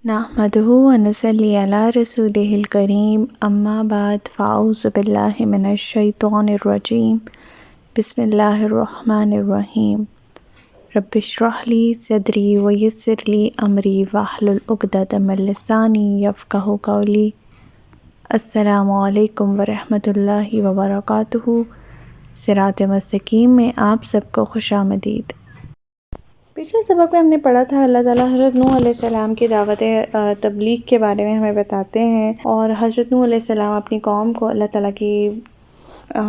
نحمده ونصلي على رسوله الكريم اما بعد فاعوذ بالله من الشیطان الرجیم بسم اللہ الرحمن الرحیم رب اشرح لی صدری ویسر لی امری واحلل عقدۃ من لسانی یفقہوا قولی۔ السلام علیکم ورحمۃ اللہ وبرکاتہ۔ صراط مستقیم میں آپ سب کو خوش آمدید۔ پچھلے سبق میں ہم نے پڑھا تھا اللہ تعالیٰ حضرت نوح علیہ السلام کی دعوت تبلیغ کے بارے میں ہمیں بتاتے ہیں، اور حضرت نوح علیہ السلام اپنی قوم کو اللہ تعالیٰ کی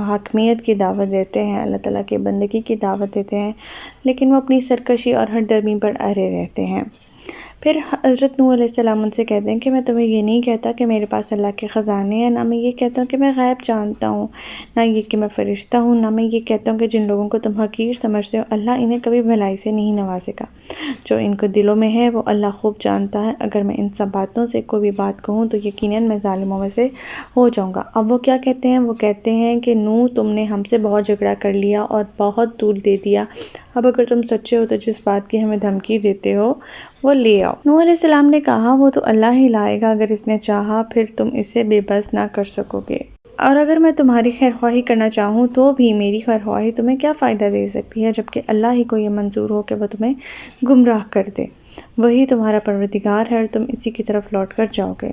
حاکمیت کی دعوت دیتے ہیں، اللہ تعالیٰ کی بندگی کی دعوت دیتے ہیں، لیکن وہ اپنی سرکشی اور ہٹ درمی پر اڑے رہتے ہیں۔ پھر حضرت نوح علیہ السلام ان سے کہتے ہیں کہ میں تمہیں یہ نہیں کہتا کہ میرے پاس اللہ کے خزانے ہیں، نہ میں یہ کہتا ہوں کہ میں غیب جانتا ہوں، نہ یہ کہ میں فرشتہ ہوں، نہ میں یہ کہتا ہوں کہ جن لوگوں کو تم حقیر سمجھتے ہو اللہ انہیں کبھی بھلائی سے نہیں نوازے گا۔ جو ان کو دلوں میں ہے وہ اللہ خوب جانتا ہے۔ اگر میں ان سب باتوں سے کوئی بھی بات کہوں تو یقیناً میں ظالموں میں سے ہو جاؤں گا۔ اب وہ کیا کہتے ہیں؟ وہ کہتے ہیں کہ نوح تم نے ہم سے بہت جھگڑا کر لیا اور بہت طول دے دیا، اب اگر تم سچے ہو تو جس بات کی ہمیں دھمکی دیتے ہو وہ لے آؤ۔ نوح علیہ السلام نے کہا وہ تو اللہ ہی لائے گا اگر اس نے چاہا، پھر تم اسے بے بس نہ کر سکو گے، اور اگر میں تمہاری خیرخواہی کرنا چاہوں تو بھی میری خیرخواہی تمہیں کیا فائدہ دے سکتی ہے، جبکہ اللہ ہی کو یہ منظور ہو کہ وہ تمہیں گمراہ کر دے۔ وہی تمہارا پروردگار ہے اور تم اسی کی طرف لوٹ کر جاؤ گے۔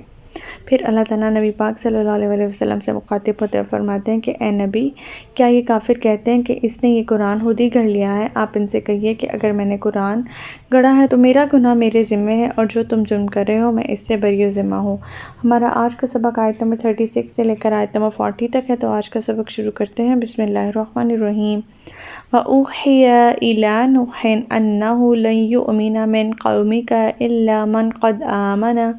پھر اللہ تعالیٰ نبی پاک صلی اللہ علیہ وسلم سے مخاطب ہوتے ہوئے فرماتے ہیں کہ اے نبی، کیا یہ کافر کہتے ہیں کہ اس نے یہ قرآن خود ہی گھڑ لیا ہے؟ آپ ان سے کہیے کہ اگر میں نے قرآن گھڑا ہے تو میرا گناہ میرے ذمہ ہے، اور جو تم جرم کر رہے ہو میں اس سے بری ذمہ ہوں۔ ہمارا آج کا سبق آیت نمبر 36 سے لے کر آیت نمبر 40 تک ہے، تو آج کا سبق شروع کرتے ہیں۔ بسم اللہ الرحمن الرحیم۔ وَأُوحِيَ إِلَىٰ نُوحٍ أَنَّهُ لَن يُؤْمِنَ مِن قَوْمِكَ إِلَّا مَن قَدْ آمَنَ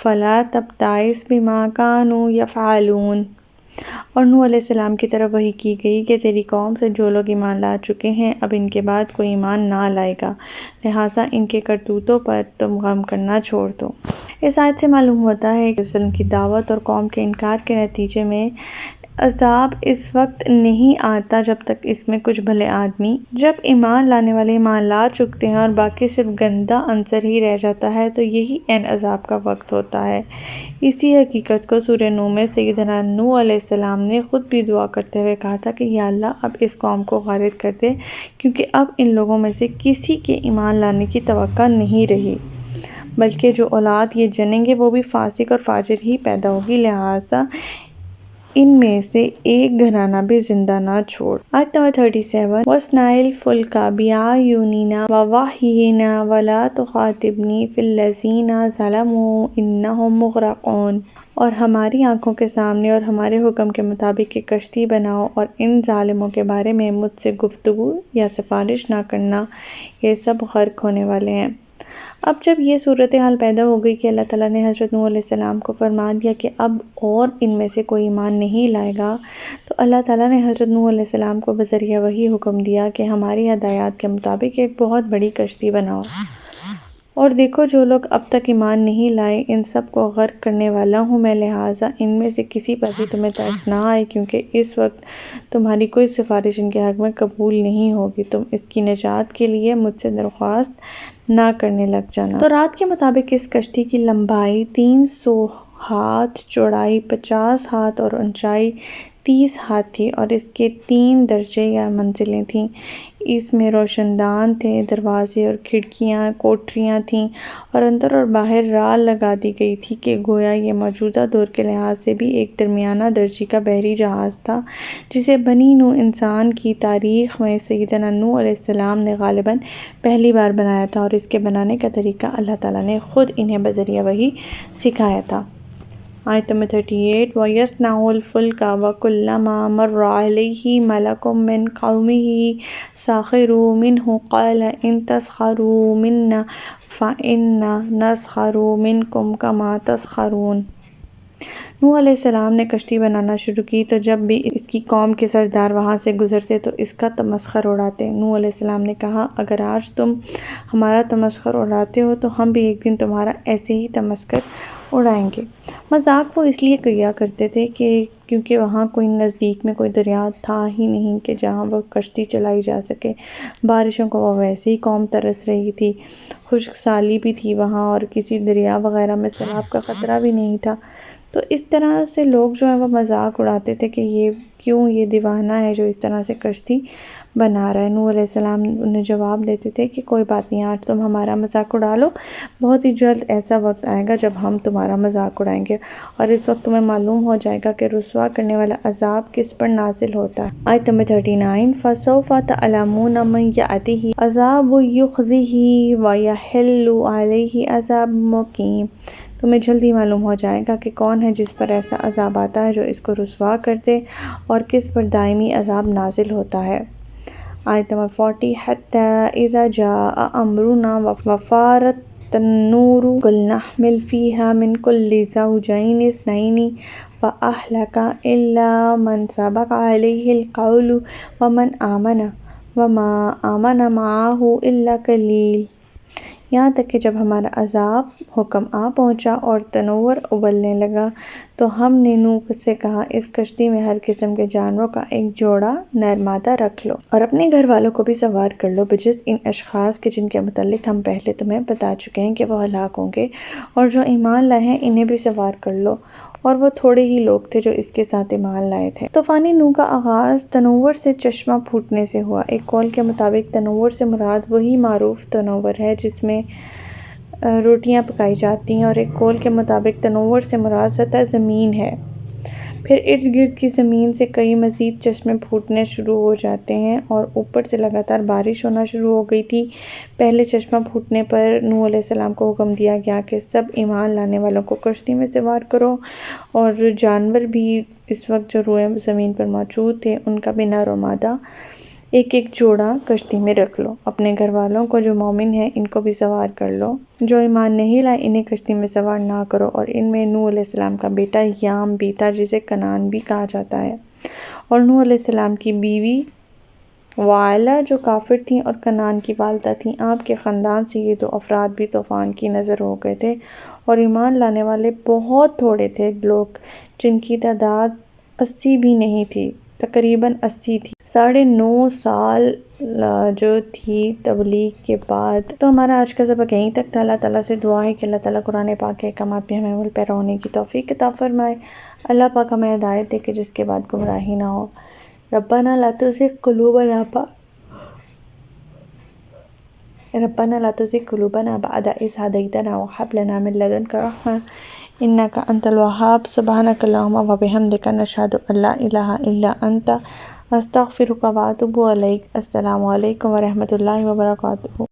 فَلَا تَبْتَئِسْ بِمَا كَانُوا يَفْعَلُونَ۔ اور نوح علیہ السلام کی طرف وحی کی گئی کہ تیری قوم سے جو لوگ ایمان لا چکے ہیں اب ان کے بعد کوئی ایمان نہ لائے گا، لہٰذا ان کے کرتوتوں پر تم غم کرنا چھوڑ دو۔ اس آیت سے معلوم ہوتا ہے کہ وسلم کی دعوت اور قوم کے انکار کے نتیجے میں عذاب اس وقت نہیں آتا جب تک اس میں کچھ بھلے آدمی، جب ایمان لانے والے ایمان لا چکتے ہیں اور باقی صرف گندا عنصر ہی رہ جاتا ہے تو یہی عین عذاب کا وقت ہوتا ہے۔ اسی حقیقت کو سورہ نوح میں سیدنا نوح علیہ السلام نے خود بھی دعا کرتے ہوئے کہا تھا کہ یا اللہ اب اس قوم کو غارق کر دے، کیونکہ اب ان لوگوں میں سے کسی کے ایمان لانے کی توقع نہیں رہی، بلکہ جو اولاد یہ جنیں گے وہ بھی فاسق اور فاجر ہی پیدا ہوگی، لہٰذا ان میں سے ایک گھرانہ بھی زندہ نہ چھوڑ۔ آیت نمبر 37۔ وَاصْنَعِ الْفُلْكَ بِأَعْيُنِنَا وَوَحْيِنَا وَلَا تُخَاطِبْنِی فِی الَّذِینَ ظَلَمُوا إِنَّہُم مُغْرَقُونَ۔ اور ہماری آنکھوں کے سامنے اور ہمارے حکم کے مطابق ایک کشتی بناؤ اور ان ظالموں کے بارے میں مجھ سے گفتگو یا سفارش نہ کرنا، یہ سب غرق ہونے والے ہیں۔ اب جب یہ صورتحال پیدا ہو گئی کہ اللہ تعالیٰ نے حضرت نوح علیہ السلام کو فرما دیا کہ اب اور ان میں سے کوئی ایمان نہیں لائے گا، تو اللہ تعالیٰ نے حضرت نوح علیہ السلام کو بذریعہ وحی حکم دیا کہ ہماری ہدایات کے مطابق ایک بہت بڑی کشتی بناؤ، اور دیکھو جو لوگ اب تک ایمان نہیں لائے ان سب کو غرق کرنے والا ہوں میں، لہٰذا ان میں سے کسی پر بھی تمہیں ترس نہ آئے، کیونکہ اس وقت تمہاری کوئی سفارش ان کے حق میں قبول نہیں ہوگی، تم اس کی نجات کے لیے مجھ سے درخواست نہ کرنے لگ جانا۔ تو رات کے مطابق اس کشتی کی لمبائی 300 ہاتھ، چوڑائی 50 ہاتھ اور اونچائی 30 ہاتھ تھی، اور اس کے 3 درجے یا منزلیں تھیں۔ اس میں روشن دان تھے، دروازے اور کھڑکیاں، کوٹریاں تھیں، اور اندر اور باہر رال لگا دی گئی تھی کہ گویا یہ موجودہ دور کے لحاظ سے بھی ایک درمیانہ درجے کا بحری جہاز تھا، جسے بنی نوح انسان کی تاریخ میں سیدنا نوح علیہ السلام نے غالباً پہلی بار بنایا تھا، اور اس کے بنانے کا طریقہ اللہ تعالیٰ نے خود انہیں بذریعہ وحی سکھایا تھا۔ آیت نمبر 38۔ وَيَصْنَعُ الْفُلْكَ وَكُلَّمَا مَرَّ عَلَیْہِ مَلَکٌ مِّن قَوْمِهِ سَخِرُوا مِنْهُ قَالَ إِن تَسْخَرُوا مِنَّا فَإِنَّا نَسْخَرُ مِنْکُمْ كَمَا تَسْخَرُونَ۔ نوح علیہ السلام نے کشتی بنانا شروع کی تو جب بھی اس کی قوم کے سردار وہاں سے گزرتے تو اس کا تمسخر اڑاتے۔ نوح علیہ السلام نے کہا اگر آج تم ہمارا تمسخر اڑاتے ہو تو ہم بھی ایک دن تمہارا ایسے ہی تمسخر اڑائیں گے۔ مذاق وہ اس لیے کیا کرتے تھے کہ کیونکہ وہاں کوئی نزدیک میں کوئی دریا تھا ہی نہیں کہ جہاں وہ کشتی چلائی جا سکے۔ بارشوں کو وہ ویسے ہی قوم ترس رہی تھی، خشک سالی بھی تھی وہاں، اور کسی دریا وغیرہ میں سیلاب کا خطرہ بھی نہیں تھا۔ تو اس طرح سے لوگ جو ہیں وہ مذاق اڑاتے تھے کہ یہ دیوانہ ہے جو اس طرح سے کشتی بنا رہا ہے۔ نوح علیہ السلام انہیں جواب دیتے تھے کہ کوئی بات نہیں، آج تم ہمارا مذاق اڑا لو، بہت ہی جلد ایسا وقت آئے گا جب ہم تمہارا مذاق اڑائیں گے، اور اس وقت تمہیں معلوم ہو جائے گا کہ رسوا کرنے والا عذاب کس پر نازل ہوتا ہے۔ آیت نمبر 39 فَسَوْفَ تَعْلَمُونَ مَنْ يَأْتِهِ عَذَابٌ يُخْزِيهِ وَيَحِلُّ عَلَيْهِ عَذَابٌ مُقِيمٌ۔ تمہیں جلدی معلوم ہو جائے گا کہ کون ہے جس پر ایسا عذاب آتا ہے جو اس کو رسوا کر دے، اور کس پر دائمی عذاب نازل ہوتا ہے۔ آیت نمبر 40 حَتَّى إِذَا جَاءَ أَمْرُنَا وَفَارَتِ النُّورُ قُلْ نَحْمِلُ فِيهَا مِنْ كُلِّ زَوْجَيْنِ اثْنَيْنِ وَأَهْلَكَ إِلَّا مَنْ سَبَقَ عَلَيْهِ الْقَوْلُ وَمَنْ آمَنَ وَمَا آمَنَ مَعَهُ إِلَّا قَلِيلٌ۔ یہاں تک کہ جب ہمارا عذاب حکم آ پہنچا اور تنور ابلنے لگا تو ہم نے نوح سے کہا، اس کشتی میں ہر قسم کے جانوروں کا ایک جوڑا نر مادہ رکھ لو، اور اپنے گھر والوں کو بھی سوار کر لو، بجز ان اشخاص کے جن کے متعلق ہم پہلے تمہیں بتا چکے ہیں کہ وہ ہلاک ہوں گے، اور جو ایمان لائے ہیں انہیں بھی سوار کر لو، اور وہ تھوڑے ہی لوگ تھے جو اس کے ساتھ ایمان لائے تھے۔ طوفان نوح کا آغاز تنور سے چشمہ پھوٹنے سے ہوا۔ ایک قول کے مطابق تنور سے مراد وہی معروف تنور ہے جس میں روٹیاں پکائی جاتی ہیں، اور ایک قول کے مطابق تنور سے مراد سطح زمین ہے۔ پھر ارد گرد کی زمین سے کئی مزید چشمے پھوٹنے شروع ہو جاتے ہیں، اور اوپر سے لگاتار بارش ہونا شروع ہو گئی تھی۔ پہلے چشمہ پھوٹنے پر نوح علیہ السلام کو حکم دیا گیا کہ سب ایمان لانے والوں کو کشتی میں سوار کرو، اور جانور بھی اس وقت جو روئے زمین پر موجود تھے ان کا بھی نر و مادہ ایک ایک جوڑا کشتی میں رکھ لو، اپنے گھر والوں کو جو مومن ہیں ان کو بھی سوار کر لو، جو ایمان نہیں لائے انہیں کشتی میں سوار نہ کرو۔ اور ان میں نوح علیہ السلام کا بیٹا یام بھی تھا جسے کنعان بھی کہا جاتا ہے، اور نوح علیہ السلام کی بیوی وائلہ جو کافر تھیں اور کنعان کی والدہ تھیں۔ آپ کے خاندان سے یہ دو افراد بھی طوفان کی نذر ہو گئے تھے، اور ایمان لانے والے بہت تھوڑے تھے لوگ جن کی تعداد 80 بھی نہیں تھی، تقریباً 80 تھی۔ 9.5 سال جو تھی تبلیغ کے بعد۔ تو ہمارا آج کا سبق یہیں تک تھا۔ اللہ تعالیٰ سے دعا ہے کہ اللہ تعالیٰ قرآن پاک کے احکامات پہ ہمیں عمل پیرا ہونے کی توفیق عطا فرمائے۔ اللہ پاک ہمیں ہدایت دے کہ جس کے بعد گمراہی نہ ہو۔ ربنا لا تزغ قلوبنا بعد إذ هديتنا وهب لنا من لدنك رحمة إنك أنت الوهاب سبحانك اللهم وبحمدك نشهد أن لا إله إلا أنت أستغفرك وأتوب إليك۔ السلام علیکم ورحمۃ اللہ وبرکاتہ۔